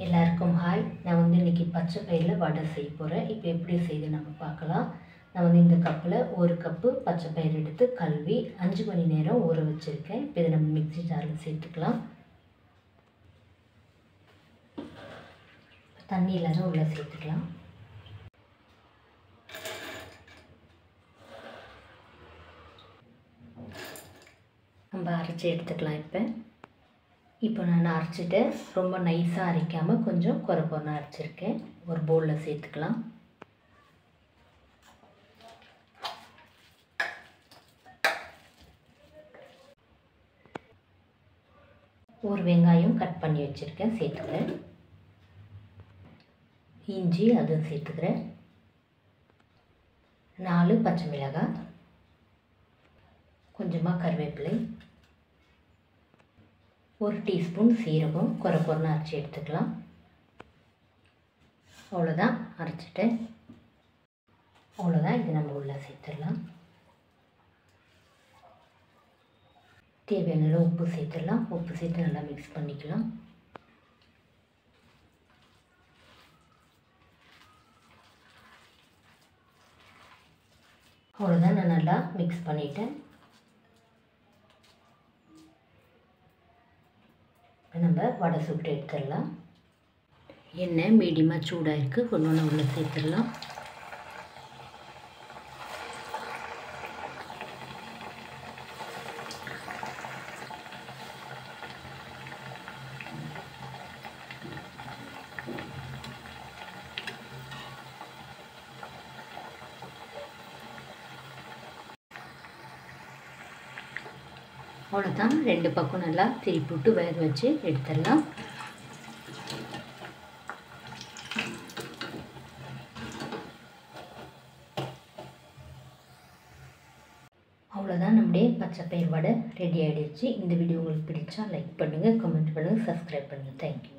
எல்லாருக்கும் ஹாய். நான் இன்றைக்கி பச்சை பயிரில் வடை செய்ய போகிறேன். இப்போ எப்படி செய்து நம்ம பார்க்கலாம். நான் இந்த கப்பில் 1 கப்பு பச்சை பயிர் எடுத்து கழுவி 5 மணி நேரம் ஊற வச்சுருக்கேன். இப்போ இதை நம்ம மிக்ஸி ஜாரில் சேர்த்துக்கலாம். தண்ணி இல்லாத உள்ளே சேர்த்துக்கலாம். நம்ம அரைச்சி எடுத்துக்கலாம். இப்போ நான் அரைச்சிட்டு ரொம்ப நைஸாக அரைக்காமல் கொஞ்சம் குறைப்பாக அரைச்சிருக்கேன். ஒரு பவுலில் சேர்த்துக்கலாம். ஒரு வெங்காயம் கட் பண்ணி வச்சுருக்கேன், சேர்த்துக்கிறேன். இஞ்சி அதுவும் சேர்த்துக்கிறேன். 4 பச்சை மிளகாய், கொஞ்சமாக கருவேப்பிலை, 1 டீஸ்பூன் சீரகம் குறைப்பாக அரைச்சி எடுத்துக்கலாம். அவ்வளோதான், அரைச்சிட்டேன். அவ்வளோதான், இது நம்ம உள்ளே சேர்த்துடலாம். தேவையான உப்பு சேர்த்துடலாம். உப்பு சேர்த்து நல்லா மிக்ஸ் பண்ணிக்கலாம். அவ்வளோதான், நான் நல்லா மிக்ஸ் பண்ணிட்டேன். நம்ம வடை சுட்டு எடுத்துடலாம். எண்ணெய் மீடியமாக சூடாக இருக்குது. ஒன்று உள்ளே சேர்த்துடலாம். அவ்வளோதான், 2 பக்கம் நல்லா திருப்பி விட்டு வேக வச்சு எடுத்துடலாம். அவ்வளோதான், நம்முடைய பச்சை பயிர் வடை ரெடி ஆகிடுச்சு. இந்த வீடியோ உங்களுக்கு பிடிச்சா லைக் பண்ணுங்கள், கமெண்ட் பண்ணுங்கள், சப்ஸ்கிரைப் பண்ணுங்கள். தேங்க்யூ.